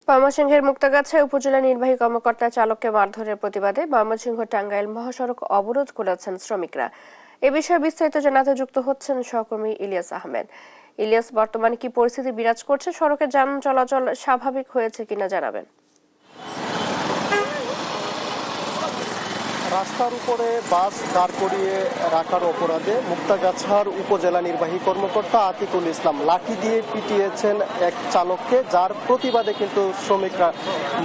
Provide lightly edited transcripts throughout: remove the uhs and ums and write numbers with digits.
ময়মনসিংহের মুক্তাগাছায় উপজেলা নির্বাহী কর্মকর্তা চালককে মারধরের প্রতিবাদে ময়মনসিংহ টাঙ্গাইল মহাসড়ক অবরোধ করেছেন শ্রমিকরা। এ বিষয়ে বিস্তারিত জানাতে যুক্ত হচ্ছেন সহকর্মী ইলিয়াস আহমেদ। ইলিয়াস, বর্তমানে কি পরিস্থিতি বিরাজ করছে? সড়কে যান চলাচল স্বাভাবিক হয়েছে কিনা জানাবেন। রাস্তার উপরে বাস দাঁড় করিয়ে রাখার অপরাধে মুক্তাগাছার উপজেলা নির্বাহী কর্মকর্তা আতিকুল ইসলাম লাঠি দিয়ে পিটিয়েছেন এক চালককে, যার প্রতিবাদে কিন্তু শ্রমিকরা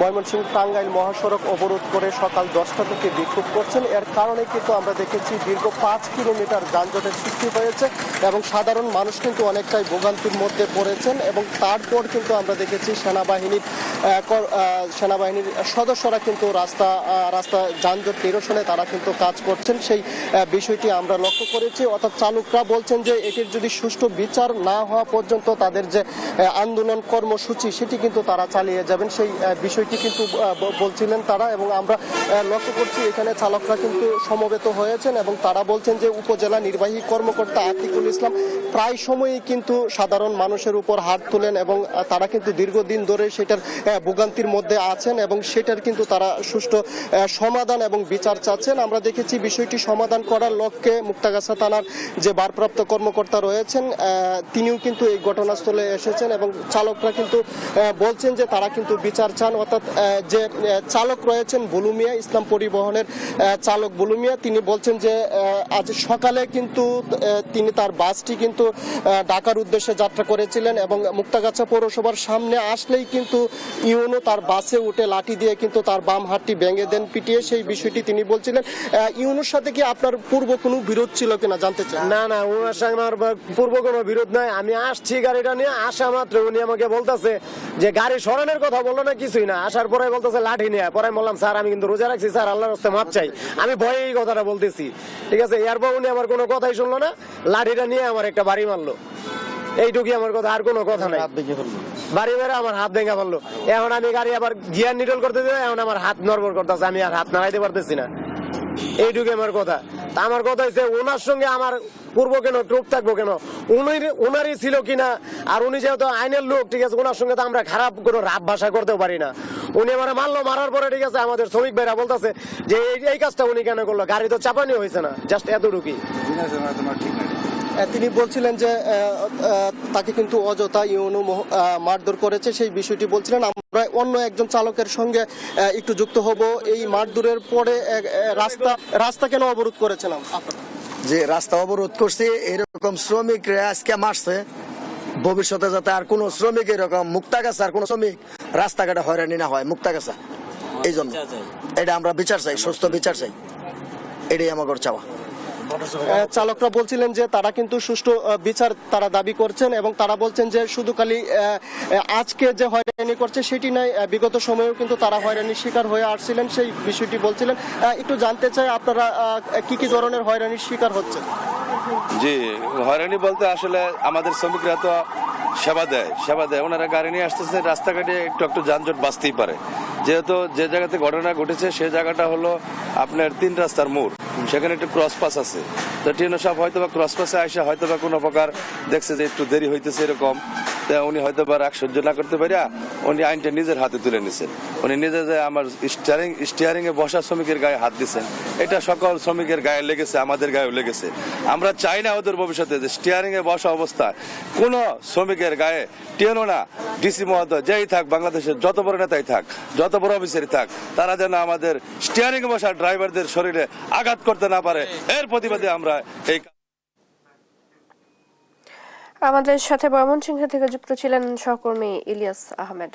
ময়মনসিংহ টাঙ্গাইল মহাসড়ক অবরোধ করে সকাল 10টা থেকে বিক্ষোভ করছেন। এর কারণে কিন্তু আমরা দেখেছি দীর্ঘ 5 কিলোমিটার যানজটের সৃষ্টি হয়েছে এবং সাধারণ মানুষ কিন্তু অনেকটাই ভোগান্তির মধ্যে পড়েছেন। এবং তারপর কিন্তু আমরা দেখেছি সেনাবাহিনীর সদস্যরা কিন্তু রাস্তা যানজট নিরসনে তারা কিন্তু কাজ করছেন, সেই বিষয়টি আমরা লক্ষ্য করেছি। অর্থাৎ চালকরা বলছেন যে এটির যদি সুষ্ঠু বিচার না হওয়া পর্যন্ত তাদের যে আন্দোলন কর্মসূচি সেটি কিন্তু তারা চালিয়ে যাবেন, সেই বিষয়টি কিন্তু বলছিলেন তারা। এবং আমরা লক্ষ্য করছি এখানে চালকরা কিন্তু সমবেত হয়েছেন এবং তারা বলছেন যে উপজেলা নির্বাহী কর্মকর্তা আতিকুল ইসলাম প্রায় সময়ই কিন্তু সাধারণ মানুষের উপর হাত তোলেন এবং তারা কিন্তু দীর্ঘদিন ধরে সেটার ভোগান্তির মধ্যে আছেন এবং সেটার কিন্তু তারা সুষ্ঠু সমাধান এবং বিচার চাচ্ছেন। আমরা দেখেছি বিষয়টি সমাধান করার লক্ষ্যে মুক্তাগাছা থানার যে ভারপ্রাপ্ত কর্মকর্তা রয়েছেন তিনিও কিন্তু এই ঘটনাস্থলে এসেছেন এবং চালকরা কিন্তু বলছেন যে তারা কিন্তু বিচার চান। অর্থাৎ যে চালক রয়েছেন বুলু মিয়া, ইসলাম পরিবহনের চালক বুলু মিয়া, তিনি বলছেন যে আজ সকালে কিন্তু তিনি তার বাসটি কিন্তু ঢাকার উদ্দেশ্যে যাত্রা করেছিলেন এবং মুক্তাগাছা পৌরসভার সামনে আসলেই কিন্তু ইউনো তার বাসে উঠে লাঠি দিয়ে কিন্তু তার বাম হাতটি ভেঙে দেন পিটিয়ে। সেই বিষয়টি তিনি বলছিলেন। ইউনোর সাথে কি আপনার পূর্ব কোনো বিরোধ ছিল কিনা জানতে চাই। না, ওনার সঙ্গে আমার পূর্ব কোনো বিরোধ নাই। আমি আসছি গাড়িটা নিয়ে, আসা মাত্র উনি আমাকে বলতেছে যে গাড়ি সরানোর কথা বললো না, কিছুই না। আসার পরে বলতেছে লাঠি নিয়ে। পরে বললাম স্যার আমি কিন্তু রোজা রাখছি স্যার, আল্লাহর রাস্তায় মাপ চাই, আমি ভয়ে এই কথাটা বলতেছি, ঠিক আছে। এরপর উনি আমার কোনো কথাই শুনলো না, লাঠিটা নিয়ে আমার একটা বাড়ি মারলো, এইটুকুই আমার কথা, আর কোনো কথা নাই। বাড়ি মেরে আমার হাত ভেঙে ফেললো। এখন আমি গাড়ি আবার গিয়ার নিডল করতে দিই, এখন আমার হাত নড়বড় করতেছে, আমি আর হাত নাড়াইতে পারতেছি না, এইটুকু আমার কথা। আমার কথা হচ্ছে ওনার সঙ্গে আমার পূর্ব কেন ট্রুপ থাকবো কেন, উনারই ছিল কিনা। আর উনি যেহেতু আইনের লোক, ঠিক আছে, ওনার সঙ্গে তো আমরা খারাপ কোনো রাব ভাষা করতেও পারি না। উনি আমার মারলো, মারার পরে ঠিক আছে আমাদের শ্রমিক ভাইরা বলতেছে যে এই কাজটা উনি কেন করলো, গাড়ি তো চাপানি হয়েছে না, জাস্ট এতটুকুই। তিনি বলছিলেন যে তাকে কিন্তু অযথা ইউনো মারধর করেছে, সেই বিষয়টি বলছিলেন। আমরা অন্য একজন চালকের সঙ্গে একটু যুক্ত হব। এই মারধরের পরে রাস্তা কেন অবরোধ করেছিলাম? যে রাস্তা অবরোধ করছে, এরকম শ্রমিকরা আজকে মারছে, ভবিষ্যতে যাতে আর কোন শ্রমিক এরকম মুক্তাগাছা আর কোন শ্রমিক রাস্তাঘাটে হয়রানি না হয় মুক্তাগাছা, এই জন্য এটা আমরা বিচার চাই, সুস্থ বিচার চাই, এটাই আমাদের চাওয়া। চালকরা বলছিলেন যে তারা কিন্তু সুষ্ঠু বিচার তারা দাবি করছেন এবং তারা বলছেন যে শুধু খালি আজকে যে হয়রানি করছে সেটি নয়, বিগত সময়েও কিন্তু তারা হয়রানির শিকার হয়ে আসছিলেন, সেই বিষয়টি বলছিলেন। একটু জানতে চাই আপনারা কি কি ধরনের হয়রানির শিকার হচ্ছে? জি, হয়রানি বলতে আসলে আমাদের শ্রমিকরা তো সেবা দেয়, ওনারা গাড়ি নিয়ে আসতেছে, রাস্তাঘাটে একটু যানজট বাঁচতেই পারে। যেহেতু যে জায়গাতে ঘটনা ঘটেছে সে জায়গাটা হলো আপনার 3 রাস্তার মোড়, সেখানে একটু ক্রস পাস আছে। তো টিএনও সাহেব হয়তো বা ক্রস পাসে আসে হয়তো বা কোনো প্রকার দেখছে যে একটু দেরি হইতেছে এরকম, উনি হয়তো বা রাগ সহ্য না করতে পারিয়া উনি আইনটা নিজের হাতে তুলে নিছেন। উনি নিজে যে আমার স্টিয়ারিং এ বসা শ্রমিকের গায়ে হাত দিচ্ছেন, এটা সকল শ্রমিকের গায়ে লেগেছে, আমাদের গায়েও লেগেছে। আমরা চাই না ওদের ভবিষ্যতে যে স্টিয়ারিং এ বসা অবস্থায় কোনো শ্রমিকের গায়ে টিএনও না, ডিসি মহোদয় যেই থাক, বাংলাদেশের যত বড় নেতাই থাক, যত বড় অফিসারই থাক, তারা যেন আমাদের স্টিয়ারিং এ বসা ড্রাইভারদের শরীরে আঘাত করতে না পারে, এর প্রতিবাদে আমরা এই। আমাদের সাথে ময়মনসিংহ থেকে যুক্ত ছিলেন সহকর্মী ইলিয়াস আহমেদ।